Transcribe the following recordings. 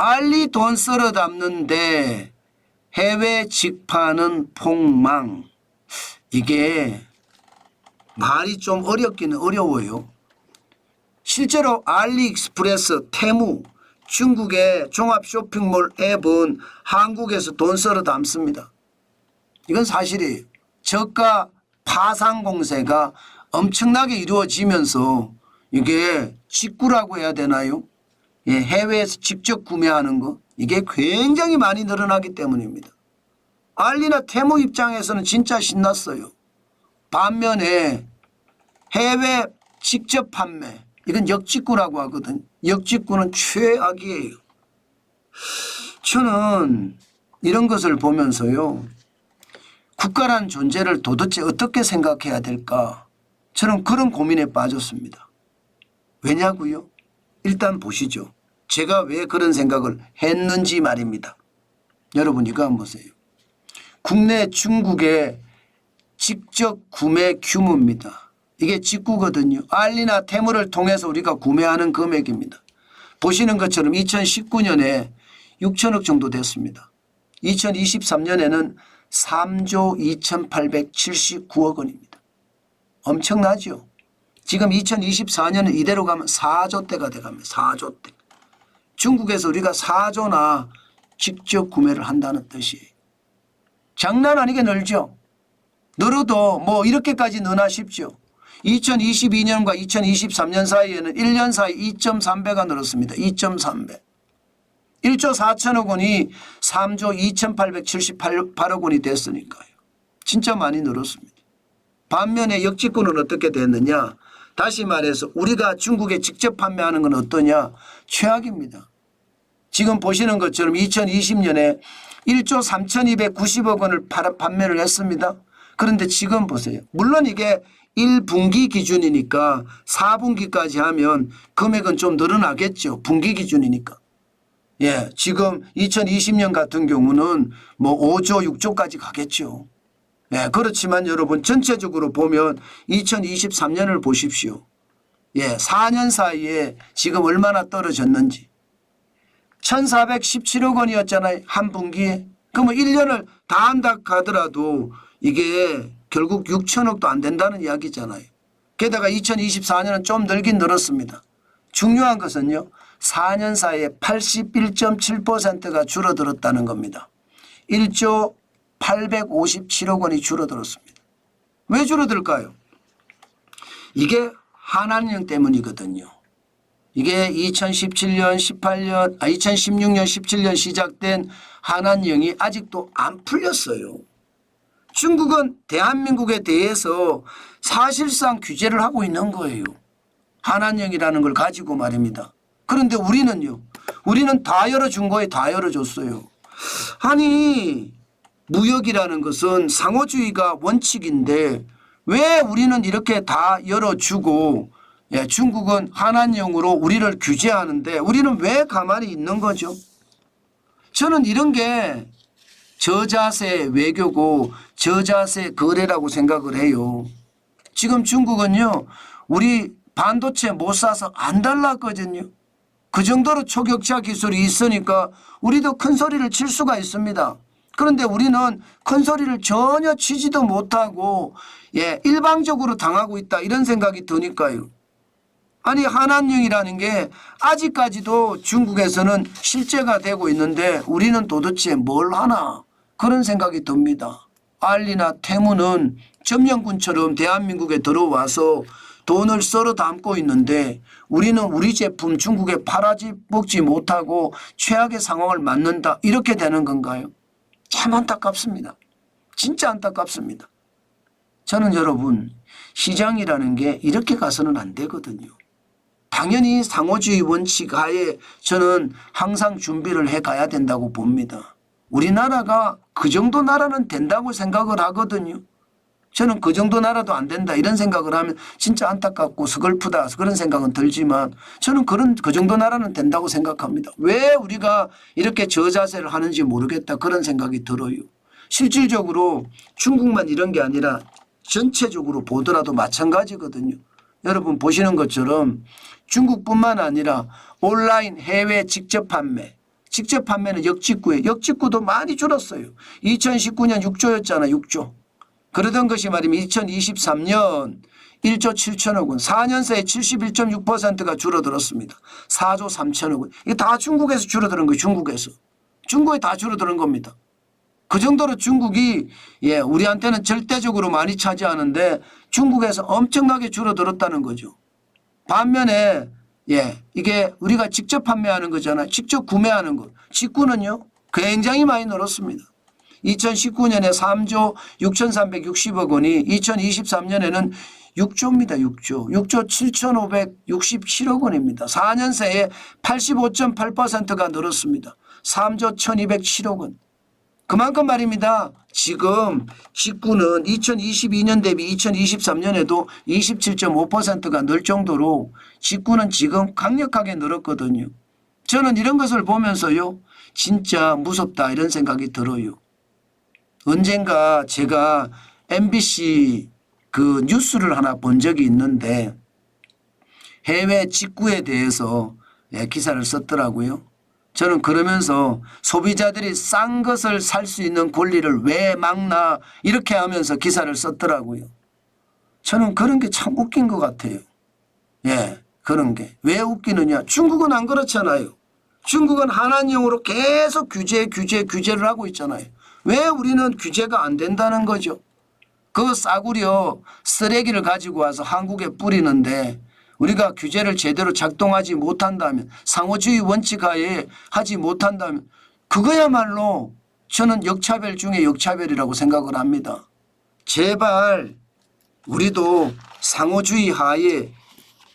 알리 돈 썰어 담는데 해외 직파는 폭망. 이게 말이 좀 어렵기는 어려워요. 실제로 알리익스프레스, 테무, 중국의 종합 쇼핑몰 앱은 한국에서 돈 썰어 담습니다. 이건 사실이에요. 저가 파상 공세가 엄청나게 이루어지면서 이게 직구라고 해야 되나요? 예, 해외에서 직접 구매하는 거 이게 굉장히 많이 늘어나기 때문입니다. 알리나 테무 입장에서는 진짜 신났어요. 반면에 해외 직접 판매 이건 역직구라고 하거든요. 역직구는 최악이에요. 저는 이런 것을 보면서요. 국가란 존재를 도대체 어떻게 생각해야 될까? 저는 그런 고민에 빠졌습니다. 왜냐고요? 일단 보시죠. 제가 왜 그런 생각을 했는지 말입니다. 여러분 이거 한번 보세요. 국내 중국의 직접 구매 규모입니다. 이게 직구거든요. 알리나 테무를 통해서 우리가 구매하는 금액입니다. 보시는 것처럼 2019년에 6천억 정도 됐습니다. 2023년에는 3조 2,879억 원입니다. 엄청나죠. 지금 2024년은 이대로 가면 4조대가 돼갑니다. 4조대. 중국에서 우리가 4조나 직접 구매를 한다는 뜻이에요. 장난 아니게 늘죠. 늘어도 뭐 이렇게까지 느나 싶죠. 2022년과 2023년 사이에는 1년 사이 2.3배가 늘었습니다. 2.3배. 1조 4천억 원이 3조 2,878억 원이 됐으니까요. 진짜 많이 늘었습니다. 반면에 역직구는 어떻게 됐느냐. 다시 말해서 우리가 중국에 직접 판매하는 건 어떠냐. 최악입니다. 지금 보시는 것처럼 2020년에 1조 3,290억 원을 판매를 했습니다. 그런데 지금 보세요. 물론 이게 1분기 기준이니까 4분기까지 하면 금액은 좀 늘어나겠죠. 분기 기준이니까. 예, 지금 2020년 같은 경우는 뭐 5조, 6조까지 가겠죠. 예, 그렇지만 여러분 전체적으로 보면 2023년을 보십시오. 예, 4년 사이에 지금 얼마나 떨어졌는지. 1,417억 원이었잖아요. 한 분기에. 그러면 1년을 다 한다 하더라도 이게 결국 6천억도 안 된다는 이야기잖아요. 게다가 2024년은 좀 늘긴 늘었습니다. 중요한 것은요. 4년 사이에 81.7%가 줄어들었다는 겁니다. 1조 857억 원이 줄어들었습니다. 왜 줄어들까요? 이게 한한령 때문이거든요. 이게 2016년 17년 시작된 한한령이 아직도 안 풀렸어요. 중국은 대한민국에 대해서 사실상 규제를 하고 있는 거예요. 한한령이라는 걸 가지고 말입니다. 그런데 우리는요. 우리는 다 열어준 거예요. 다 열어줬어요. 아니 무역이라는 것은 상호주의가 원칙인데 왜 우리는 이렇게 다 열어주고 중국은 한한령으로 우리를 규제하는데 우리는 왜 가만히 있는 거죠? 저는 이런 게 저자세 외교고 저자세 거래라고 생각을 해요. 지금 중국은요. 우리 반도체 못 사서 안 달랐거든요. 그 정도로 초격차 기술이 있으니까 우리도 큰 소리를 칠 수가 있습니다. 그런데 우리는 큰 소리를 전혀 치지도 못하고 일방적으로 당하고 있다 이런 생각이 드니까요. 아니 한한령이라는 게 아직까지도 중국에서는 실제가 되고 있는데 우리는 도대체 뭘 하나 그런 생각이 듭니다. 알리나 테무는 점령군처럼 대한민국에 들어와서 돈을 썰어 담고 있는데 우리는 우리 제품 중국에 팔아먹지 못하고 최악의 상황을 맞는다 이렇게 되는 건가요? 참 안타깝습니다. 진짜 안타깝습니다. 저는 여러분 시장이라는 게 이렇게 가서는 안 되거든요. 당연히 상호주의 원칙 하에 저는 항상 준비를 해가야 된다고 봅니다. 우리나라가 그 정도 나라는 된다고 생각을 하거든요. 저는 그 정도 나라도 안 된다 이런 생각을 하면 진짜 안타깝고 서글프다 그런 생각은 들지만 저는 그 정도 나라는 된다고 생각합니다. 왜 우리가 이렇게 저자세를 하는지 모르겠다 그런 생각이 들어요. 실질적으로 중국만 이런 게 아니라 전체적으로 보더라도 마찬가지거든요. 여러분 보시는 것처럼 중국뿐만 아니라 온라인 해외 직접 판매 직접 판매는 역직구에 역직구도 많이 줄었어요. 2019년 6조였잖아. 6조. 그러던 것이 말이면 2023년 1조 7천억 원, 4년 새에 71.6%가 줄어들었습니다. 4조 3천억 원. 이게 다 중국에서 줄어드는 거예요. 중국에서. 중국에 다 줄어드는 겁니다. 그 정도로 중국이 우리한테는 절대적으로 많이 차지하는데 중국에서 엄청나게 줄어들었다는 거죠. 반면에 이게 우리가 직접 판매하는 거잖아요. 직접 구매하는 것. 직구는요 굉장히 많이 늘었습니다. 2019년에 3조 6,360억 원이 2023년에는 6조입니다. 6조. 6조 7,567억 원입니다. 4년 새에 85.8%가 늘었습니다. 3조 1,207억 원. 그만큼 말입니다. 지금 직구는 2022년 대비 2023년에도 27.5%가 늘 정도로 직구는 지금 강력하게 늘었거든요. 저는 이런 것을 보면서요. 진짜 무섭다 이런 생각이 들어요. 언젠가 제가 MBC 그 뉴스를 하나 본 적이 있는데 해외 직구에 대해서 기사를 썼더라고요. 저는 그러면서 소비자들이 싼 것을 살 수 있는 권리를 왜 막나 이렇게 하면서 기사를 썼더라고요. 저는 그런 게 참 웃긴 것 같아요. 그런 게. 왜 웃기느냐. 중국은 안 그렇잖아요. 중국은 한한령으로 계속 규제를 하고 있잖아요. 왜 우리는 규제가 안 된다는 거죠. 그 싸구려 쓰레기를 가지고 와서 한국에 뿌리는데 우리가 규제를 제대로 작동하지 못한다면 상호주의 원칙 하에 하지 못한다면 그거야말로 저는 역차별 중에 역차별이라고 생각을 합니다. 제발 우리도 상호주의 하에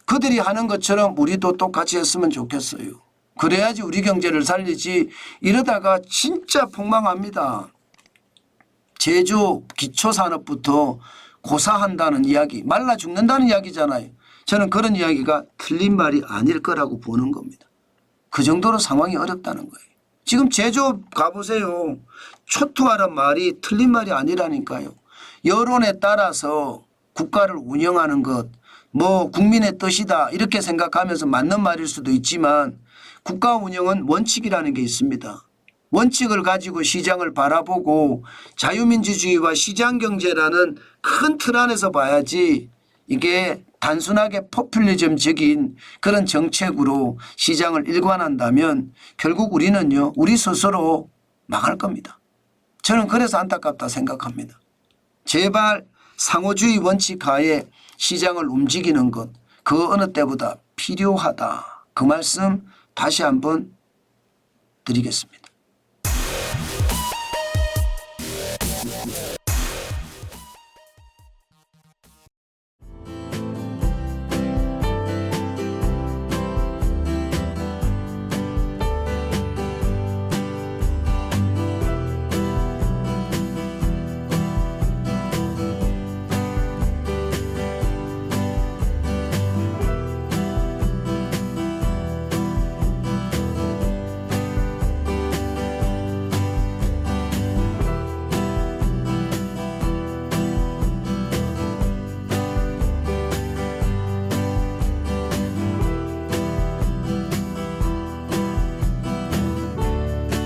그들이 하는 것처럼 우리도 똑같이 했으면 좋겠어요. 그래야지 우리 경제를 살리지 이러다가 진짜 폭망합니다. 제조 기초산업부터 고사한다는 이야기, 말라 죽는다는 이야기잖아요. 저는 그런 이야기가 틀린 말이 아닐 거라고 보는 겁니다. 그 정도로 상황이 어렵다는 거예요. 지금 제조업 가보세요. 초토화란 말이 틀린 말이 아니라니까요. 여론에 따라서 국가를 운영하는 것, 국민의 뜻이다 이렇게 생각하면서 맞는 말일 수도 있지만 국가 운영은 원칙이라는 게 있습니다. 원칙을 가지고 시장을 바라보고 자유민주주의와 시장경제라는 큰 틀 안에서 봐야지 이게 단순하게 포퓰리즘적인 그런 정책으로 시장을 일관한다면 결국 우리는요 우리 스스로 망할 겁니다. 저는 그래서 안타깝다 생각합니다. 제발 상호주의 원칙 하에 시장을 움직이는 것 그 어느 때보다 필요하다. 그 말씀 다시 한번 드리겠습니다.